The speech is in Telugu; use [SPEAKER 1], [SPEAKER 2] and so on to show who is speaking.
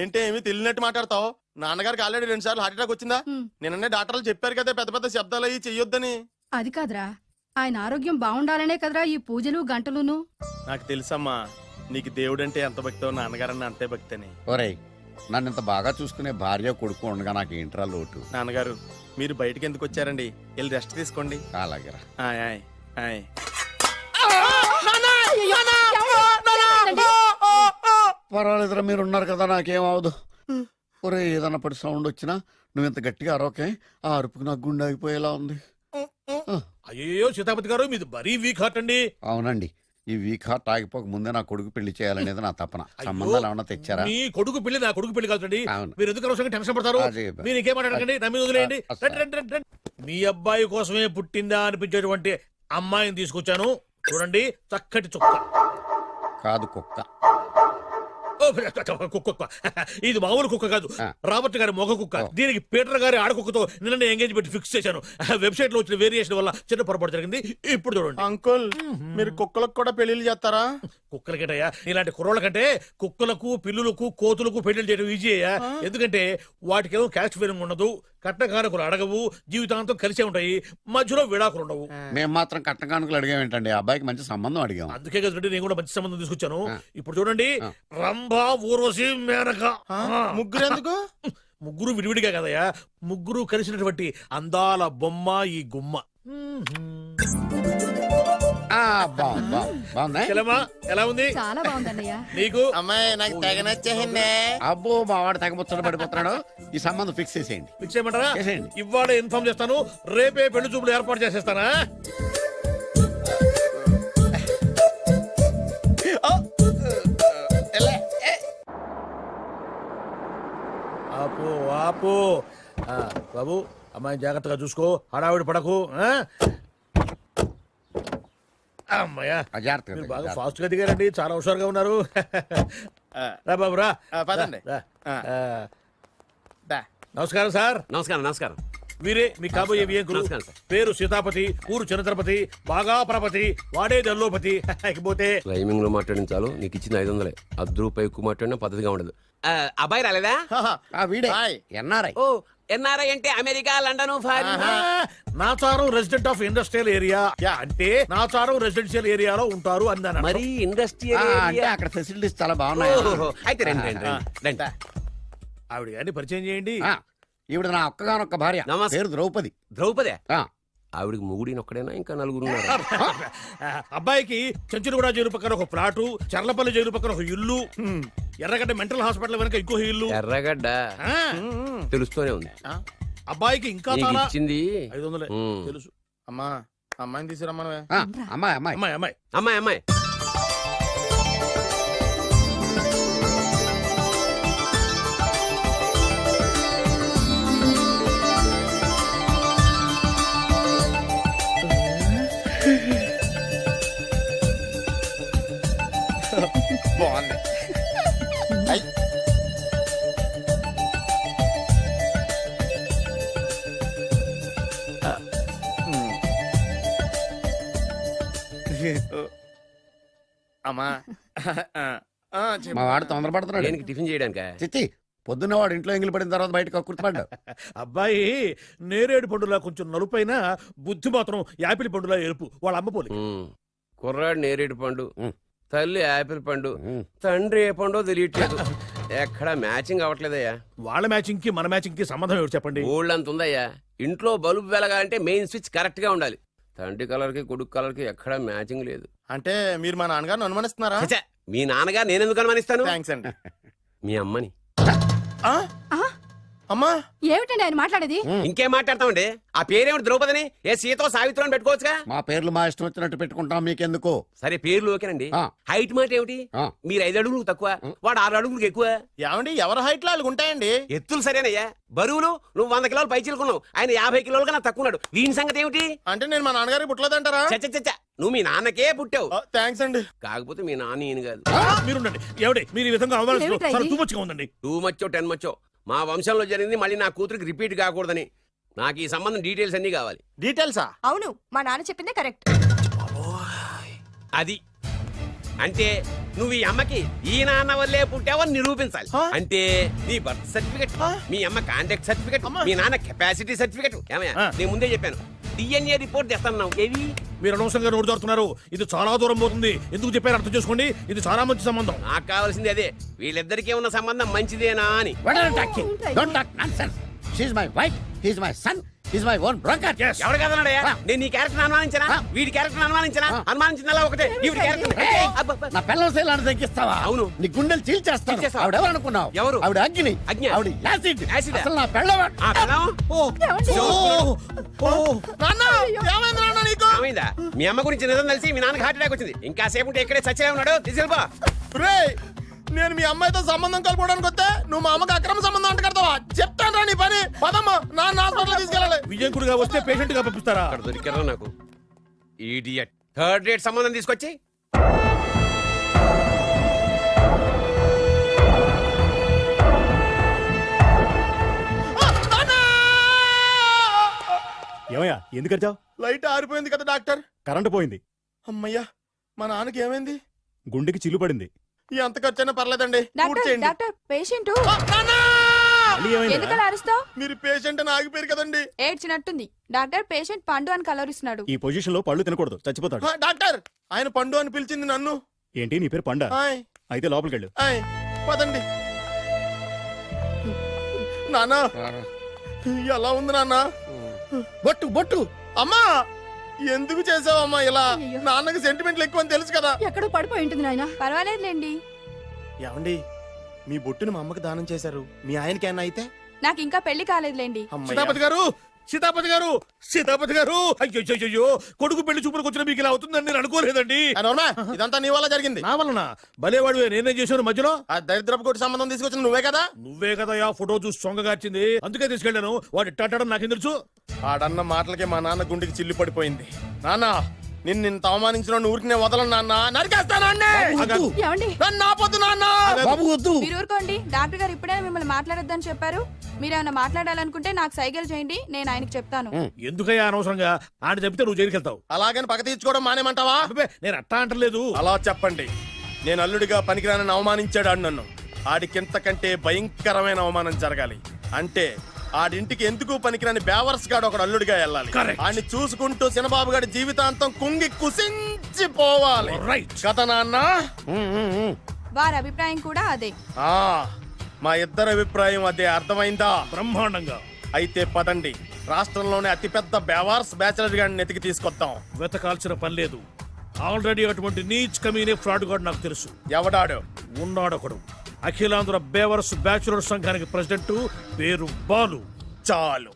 [SPEAKER 1] ఏంటి ఏమి తెలియనట్టు మాట్లాడతావు? నాన్నగారికి ఆల్రెడీ 2 సార్లు హార్ట్ అటాక్ వచ్చిందా? నిన్ననే డాక్టర్లు చెప్పారు కదా పెద్ద పెద్ద శబ్దాలు అయ్యి చెయ్యొద్దని.
[SPEAKER 2] అది కాదురా, ఆయన ఆరోగ్యం బాగుండాలనే కదరా ఈ పూజలు గంటలును.
[SPEAKER 1] నాకు తెలుసమ్మా, నీకు దేవుడంటే ఎంత భక్తో నాన్నగారన్న అంతే భక్తి అని.
[SPEAKER 3] ఒరేయ్, నన్ను ఇంత బాగా చూసుకునే భార్య కొడుకు ఉండగా నాకు ఏంట్రా లోటు?
[SPEAKER 1] నాన్నగారు మీరు బయటికి ఎందుకు వచ్చారండి? వెళ్ళి రెస్ట్ తీసుకోండి.
[SPEAKER 3] అలాగేరా.
[SPEAKER 1] ఆయ్ ఆయ్ ఆయ్.
[SPEAKER 3] పర్వాలేదురా, మీరు ఉన్నారు కదా, నాకేం అవదు. ఒరే, ఏదన్నా పడి సౌండ్ వచ్చినా నువ్వు ఇంత గట్టిగా అరవకే. ఆ అరుపుకు నాకు గుండె ఆగిపోయేలా ఉంది.
[SPEAKER 4] అయ్యో సీతాపతి గారు, మీది మరీ వీక్ హార్ట్ అండి.
[SPEAKER 3] అవునండి, ఈ వీక్ హార్ట్ ఆగిపోక ముందే నా కొడుకు పెళ్లి చేయాలనేది నా తపన. సంబంధాలు ఏమన్నా తెచ్చారా?
[SPEAKER 4] మీ కొడుకు పెళ్లి నా కొడుకు పెళ్లి కాదండి.
[SPEAKER 3] అవును.
[SPEAKER 4] మీరు ఎందుకు అవసరంగా టెన్షన్ పడతారు? మీరు ఇంకేం మాట్లాడకండి, నా మీద వదిలేయండి. మీ అబ్బాయి కోసమే పుట్టిందా అనిపించేటువంటి అమ్మాయిని తీసుకొచ్చాను. చూడండి, చక్కటి చుక్క.
[SPEAKER 3] కాదు, కుక్క.
[SPEAKER 4] కుక్క. ఇది మామూలు కుక్క కాదు, రాబర్ట్ గారి మొగ కుక్క. దీనికి పీటర్ గారి ఆడకుక్కతో నిన్న ఎంగేజ్మెంట్ ఫిక్స్ చేశాను. వెబ్సైట్ లో వచ్చిన వేరియేషన్ వల్ల చిన్న పొరపాటు జరిగింది. ఇప్పుడు చూడండి.
[SPEAKER 1] అంకుల్, మీరు కుక్కలకు కూడా పెళ్లిళ్ళు చేస్తారా?
[SPEAKER 4] కుక్కలకేటయ్యా, ఇలాంటి కుర్రోళ్ళ కంటే కుక్కలకు, పిల్లులకు, కోతులకు పెళ్లి చేయడం ఈజీ అయ్యా. ఎందుకంటే వాటికేమో క్యాస్ట్ ఫీలింగ్ ఉండదు, కట్నకానుకలు అడగవు, జీవితాంతం కలిసే ఉంటాయి, మధ్యలో విడాకులు ఉండవు.
[SPEAKER 3] మేము మాత్రం కట్నకానుకలు అడిగామేంటండి? అబ్బాయికి మంచి సంబంధం అడిగాం.
[SPEAKER 4] అందుకే కదండి నేను కూడా మంచి సంబంధం తీసుకొచ్చాను. ఇప్పుడు చూడండి, రంభా, ఊర్వశి, మేనక.
[SPEAKER 1] ముగ్గురు ఎందుకు?
[SPEAKER 4] ముగ్గురు విడివిడిగా కదయ్యా, ముగ్గురు కలిసినటువంటి అందాల బొమ్మ ఈ గుమ్మ. ఎలా ఉంది?
[SPEAKER 2] చాలా బాగుందన్నయ్య.
[SPEAKER 4] నీకు?
[SPEAKER 1] అమ్మాయి నాకు తెగ నచ్చేసిందే.
[SPEAKER 3] అబ్బో, మా వాడు తెగముచ్చట పడిపోతున్నాడు. ఈ సంబంధం ఫిక్స్ చేసేయండి.
[SPEAKER 4] ఫిక్స్ చేయమంటారా?
[SPEAKER 3] చేసేయండి.
[SPEAKER 4] ఇవాళ ఇన్ఫార్మ్ చేస్తాను, రేపే పెళ్లి చూపులు ఏర్పాటు చేసేస్తానా? ఆపు ఆపు. బాబు, అమ్మాయిని జాగ్రత్తగా చూసుకో, హడావిడి పడకు. అమ్మాయ్యా, మీరు బాగా ఫాస్ట్ గా దిగారండి, చాలా హుషారుగా ఉన్నారు. రా బాబు రా.
[SPEAKER 1] పదండి.
[SPEAKER 4] నమస్కారం సార్.
[SPEAKER 5] నమస్కారం. నమస్కారం.
[SPEAKER 4] వీరే మీ కాబోయే వియంకులు. పేరు సీతాపతి, ఊరు చంద్రపతి, బాగా ప్రపతి, వాడే దల్లోపతి. ఇకపోతే
[SPEAKER 5] రైమింగ్ లో మాట్లాడించాలు, నీకు ఇచ్చిన 500. ₹10 ఎక్కువ మాట్లాడినా పద్ధతిగా ఉండదు. అబ్బాయి రాలేదా?
[SPEAKER 3] వీడే ఎన్ఆర్ఐ.
[SPEAKER 5] ఓ, ఎన్ఆర్ఐ అంటే America, London, foreign.
[SPEAKER 4] Nacharam resident of industrial area అంటే నాచారం రెసిడెన్షియల్ ఏరియాలో ఉంటారు అందాను.
[SPEAKER 5] మరి ఇండస్ట్రియల్
[SPEAKER 3] అంటే అక్కడ ఫెసిలిటీస్ చాలా బాగున్నాయి.
[SPEAKER 5] అయితే రండి.
[SPEAKER 4] ఆవిడ గారిని పరిచయం చేయండి.
[SPEAKER 3] ఈవిడ నా ఒక్కగానొక్క భార్య, పేరు ద్రౌపది.
[SPEAKER 5] ద్రౌపదే? ఆవిడికి మొగుడిని ఒక్కడైనా ఇంకా 4 ఉన్నారు.
[SPEAKER 4] అబ్బాయికి చెంచులగూడ జైలు పక్కన ఒక ప్లాటు, చర్లపల్లి జైలు పక్కన ఒక ఇల్లు, ఎర్రగడ్డ మెంటల్ హాస్పిటల్ వెనక ఇంకో ఇల్లు.
[SPEAKER 5] ఎర్రగడ్డ తెలుస్తూనే ఉంది.
[SPEAKER 4] అబ్బాయికి ఇంకా చాలా
[SPEAKER 5] ఇచ్చింది
[SPEAKER 4] 500 తెలుసు.
[SPEAKER 1] అమ్మా, అమ్మాయిని తీసుకురమ్మా.
[SPEAKER 3] అమ్మాయి అమ్మాయి
[SPEAKER 4] అమ్మాయి అమ్మాయి
[SPEAKER 5] అమ్మాయి అమ్మాయి.
[SPEAKER 1] బాగుంది. అమ్మా,
[SPEAKER 3] మా వాడు తొందరపడుతున్నాడు.
[SPEAKER 5] దేనికి? టిఫిన్ చేయడానికా?
[SPEAKER 3] చిచ్చి, పొద్దున్న వాడు ఇంట్లో ఎంగిలి పడిన తర్వాత బయటకు కుర్తుపడ్డాడు.
[SPEAKER 4] అబ్బాయి నేరేడు పండులా కొంచెం నలుపైన, బుద్ధి మాత్రం యాపిల్ పండులా ఎరుపు. వాళ్ళ అమ్మ పోలి.
[SPEAKER 5] కుర్రాడు నేరేడు పండు, తల్లి యాపిల్ పండు, తండ్రి ఏ పండో తెలియట్లేదు. ఎక్కడ మ్యాచింగ్ అవ్వట్లేదయ్యా.
[SPEAKER 4] వాళ్ళ మ్యాచింగ్ కి మన మ్యాచింగ్ కి సంబంధం ఏమిటి చెప్పండి?
[SPEAKER 5] ఊళ్ళంత ఉందయ్యా. ఇంట్లో బల్బు వెలగాలంటే మెయిన్ స్విచ్ కరెక్ట్ గా ఉండాలి. తండ్రి కలర్ కి కొడుకు కలర్ కి ఎక్కడ మ్యాచింగ్ లేదు.
[SPEAKER 1] అంటే మీరు మా నాన్నగారిని అనుమానిస్తున్నారా?
[SPEAKER 5] మీ నాన్నగారు నేనెందుకు అనుమానిస్తాను?
[SPEAKER 1] థాంక్స్ అండి.
[SPEAKER 5] మీ అమ్మని.
[SPEAKER 1] అమ్మా,
[SPEAKER 2] ఏమిటండి ఆయన మాట్లాడేది?
[SPEAKER 5] ఇంకేం మాట్లాడతామండి? ఆ పేరేమిటి? ద్రౌపదిని ఏ సీతో సావిత్రి అని పెట్టుకోవచ్చుగా.
[SPEAKER 3] మా పేర్లు మా ఇష్టం వచ్చినట్టు పెట్టుకుంటాం, మీకెందుకు?
[SPEAKER 5] సరే, పేర్లు ఓకేనండి. హైట్ మాట ఏమిటి? మీరు 5 అడుగులు తక్కువ, వాడు 6 అడుగులకు ఎక్కువ.
[SPEAKER 1] ఏమండి, ఎవరి హైట్ లో అలాగ ఉంటాయండి.
[SPEAKER 5] ఎత్తులు సరేనయ్యా. బరువులు నువ్వు 100 కిలోలు పై చిలుకున్నావు, ఆయన 50 కిలోలుగా నాకు తక్కువ ఉన్నాడు. వీని సంగతి ఏమిటి?
[SPEAKER 1] అంటే నేను మా నాన్నగారికి పుట్టలేదంటారా?
[SPEAKER 5] చచ్చ, నువ్వు మీ నాన్నకే పుట్టావు.
[SPEAKER 1] థాంక్స్ అండి.
[SPEAKER 5] కాకపోతే మీ నాన్న ఈయన కాదు.
[SPEAKER 4] మీరుండండి. ఏమిటి మీరు ఈ విధంగా అవమానిస్తున్నారు? టూ మచ్గా ఉందండి.
[SPEAKER 5] 2 మచ్చో 10 మచ్చో మా వంశంలో జరిగింది మళ్ళీ నా కూతురికి రిపీట్ కాకూడదని నాకు ఈ సంబంధం డీటెయిల్స్ అన్ని కావాలి.
[SPEAKER 1] డీటెయిల్సా?
[SPEAKER 6] అవును, మా నాన్న చెప్పిందే కరెక్ట్.
[SPEAKER 5] అది అంటే నువ్వు ఈ అమ్మకి ఈ నాన్న వల్లే పుట్టావని నిరూపించాలి. అంటే నీ బర్త్ సర్టిఫికెట్, మీ అమ్మ కాంటాక్ట్ సర్టిఫికెట్, మీ నాన్న కెపాసిటీ సర్టిఫికెట్. ఏమయ్యా నేను ముందే చెప్పాను డిఎన్ఏ రిపోర్ట్ తెస్తాను. ఏవి
[SPEAKER 4] మీరు అనవసరంగా నోరు జారుతున్నారు. ఇది చాలా దూరం పోతుంది. ఎందుకు చెప్పారు అర్థం చేసుకోండి. ఇది చాలా మంచి సంబంధం.
[SPEAKER 5] నాకు కావాల్సింది అదే, వీళ్ళిద్దరికీ ఉన్న సంబంధం మంచిదేనా అని.
[SPEAKER 3] What are you talking? Don't talk nonsense. She's my wife, he's my son, he's my own brother.
[SPEAKER 4] Yes.
[SPEAKER 5] ఎవరు కదన్నాడయ్యా? నేను నీ క్యారెక్టర్ అనుమానించనా, వీడి క్యారెక్టర్ అనుమానించనా? అనుమానించిందల్లా ఒకటే, వీడి క్యారెక్టర్.
[SPEAKER 3] నా పిల్లల శైలాన్ని తగ్గిస్తావా?
[SPEAKER 5] అవును.
[SPEAKER 3] నీ గుండెలు చీల్చేస్తాను.
[SPEAKER 5] చీల్చేస్తావా?
[SPEAKER 3] ఆవిడ ఎవరు అనుకున్నావు?
[SPEAKER 5] ఎవరు?
[SPEAKER 3] ఆవిడ అగ్ని.
[SPEAKER 5] అగ్ని.
[SPEAKER 3] ఆవిడ యాసిడ్.
[SPEAKER 5] యాసిడా?
[SPEAKER 3] అసలు నా పిల్లవాడు.
[SPEAKER 5] ఆ పిల్లం?
[SPEAKER 1] నాన్న ఏమైంది నాన్న నీకు?
[SPEAKER 5] ఏమైందా? మీ అమ్మ గురించి నిజం తెలిసి మీ నాన్నకి హార్ట్ అటాక్ వచ్చింది. ఇంకా సేపు ఉంటే ఇక్కడే చచ్చే ఉన్నాడు. తీసుకెళ్ళిపో.
[SPEAKER 1] రేయ్, నేను మీ అమ్మాయితో సంబంధం కలుపుకోవడానికి వస్తే నువ్వు మా అమ్మకి అక్రమ సంబంధం అంట కడతావా? చెప్తాను రా నీ పని. పదమ్మా, నాన్న హాస్పిటల్ తీసుకెళ్ళాలి.
[SPEAKER 4] విజయకుడిగా వస్తే పేషెంట్ గా పంపిస్తారా?
[SPEAKER 5] అక్కడ దొరికారా నాకు ఈడియట్. థర్డ్ రేట్ సంబంధం తీసుకొచ్చి
[SPEAKER 6] ఏమయ్యా ఎందుకు వచ్చావు?
[SPEAKER 1] లైట్ ఆరిపోయింది కదా డాక్టర్.
[SPEAKER 6] కరెంటు పోయింది.
[SPEAKER 1] అమ్మయ్యా, మా నాన్నకి ఏమైంది?
[SPEAKER 6] గుండెకి చిల్లు పడింది.
[SPEAKER 1] ఎంత ఖర్చైనా పర్లేదండి. పూర్తి చేయండి.
[SPEAKER 7] డాక్టర్ పేషెంట్
[SPEAKER 1] ఆ, నాన్న!
[SPEAKER 6] మళ్ళీ ఏమైందిరా?
[SPEAKER 7] ఎందుకలా అరుస్తావు?
[SPEAKER 1] మీరు పేషెంట్ అని ఆగిపోయారు కదండి.
[SPEAKER 7] ఏడ్చినట్టుంది. డాక్టర్ పేషెంట్ పండు అని కలరిస్తున్నాడు.
[SPEAKER 6] ఈ పొజిషన్ లో పళ్ళు తినకూడదు, చచ్చిపోతాడు.
[SPEAKER 1] ఆ, డాక్టర్, ఆయన పండు అని పిలిచింది నన్ను.
[SPEAKER 6] ఏంటి నీ పేరు పండ?
[SPEAKER 1] ఆయ్,
[SPEAKER 6] అయితే లోపలికి వెళ్ళు.
[SPEAKER 1] ఆయ్, పదండి. నాన్న ఎలా ఉంది నాన్న?
[SPEAKER 3] బొట్టు బొట్టు.
[SPEAKER 1] అమ్మా, ఎందుకు చేసావమ్మా ఇలా?
[SPEAKER 2] అయ్యయ్యో.
[SPEAKER 1] నాన్నకి సెంటిమెంట్లు ఎక్కువ అని తెలుసు కదా.
[SPEAKER 2] ఎక్కడో పడిపోయి ఉంటుంది నాయన.
[SPEAKER 7] పర్వాలేదులేండి.
[SPEAKER 1] ఏమండి, మీ బొట్టుని మా అమ్మకి దానం చేశారు. మీ ఆయనకి ఏమన్నా అయితే?
[SPEAKER 7] నాకు ఇంకా పెళ్లి కాలేదులేండి.
[SPEAKER 1] అమ్మయ్య.
[SPEAKER 4] సీతాపతి గారు, సీతాపతి గారు, సీతాపతి గారు. అయ్యో, కొడుకు పెళ్లి చూపులకు వచ్చిన మీకు ఇలా అవుతుందని నేను అనుకోలేదండి.
[SPEAKER 1] ఆ, నోర్మా, ఇదంతా నీ వల్ల జరిగింది.
[SPEAKER 4] నా వలన భలేవాడు. నేనేం చేశాను మధ్యలో?
[SPEAKER 1] ఆ దరిద్రపు కొట్టి సంబంధం తీసుకొచ్చిన నువ్వే కదా.
[SPEAKER 4] నువ్వే కదా ఆ ఫోటో చూసి సొంగగార్చింది. అందుకే తీసుకెళ్ళాను. వాడు ఇట్టాడడం నాకేం తెలుసు?
[SPEAKER 1] ఆడన్న మాటలకే మా నాన్న గుండెకి చిల్లి పడిపోయింది. నాన్న, నిన్ను అవమానించిన ఊరికి వదలను నాన్న. నరికేస్తాను అన్నే.
[SPEAKER 3] వద్దు.
[SPEAKER 2] ఏమండి?
[SPEAKER 1] నన్ను ఆపొద్దు నాన్న.
[SPEAKER 3] బాబు వద్దు.
[SPEAKER 7] మీరు ఊరుకోండి. డాక్టర్ గారు ఇప్పుడే మిమ్మల్ని మాట్లాడొద్దని చెప్పారు. మీరేమైనా మాట్లాడాలనుకుంటే నాకు సైగలు చేయండి, నేను ఆయనకి చెప్తాను.
[SPEAKER 4] ఎందుకయ్యా అనవసరంగా? ఆయన చెప్తే నువ్వు జైలుకి వెళ్తావు.
[SPEAKER 1] అలాగని పక్క తీర్చుకోవడం మానేమంటావా?
[SPEAKER 4] అబ్బే, నేను అట్టా అంటలేదు.
[SPEAKER 1] అలా చెప్పండి. నేను అల్లుడిగా పనికిరానని అవమానించాడు ఆడు నన్ను. ఆడికింతకంటే భయంకరమైన అవమానం జరగాలి. అంటే ఆడింటికి ఎందుకు పనికిరాని బేవర్స్ గాడు ఒకడు అల్లుడిగా వెళ్ళాలి.
[SPEAKER 4] Correct.
[SPEAKER 1] ఆడిని చూసుకుంటూ చిన్నబాబు గారి జీవితాంతం కుంగి కుసించిపోవాలి.
[SPEAKER 4] Right.
[SPEAKER 1] కదా నాన్న?
[SPEAKER 7] వారి అభిప్రాయం కూడా అదే.
[SPEAKER 1] ఆ, మా ఇద్దరి అభిప్రాయం అదే. అర్థమైందా?
[SPEAKER 4] బ్రహ్మాండంగా.
[SPEAKER 1] అయితే పదండి, రాష్ట్రంలోనే అతిపెద్ద బేవార్స్ బ్యాచిలర్ గాడిని ఎతికి తీసుకొద్దాం.
[SPEAKER 4] వెతకాల్సిన పని లేదు. ఆల్రెడీ అటువంటి నీచ్ కమీనే ఫ్రాడ్ గాడు నాకు తెలుసు.
[SPEAKER 1] ఎవడాడు?
[SPEAKER 4] ఉన్నాడొకడు. అఖిలాంధ్ర బేవర్స్ బ్యాచులర్ సంఘానికి ప్రెసిడెంట్, పేరు బాలు.
[SPEAKER 1] చాలు,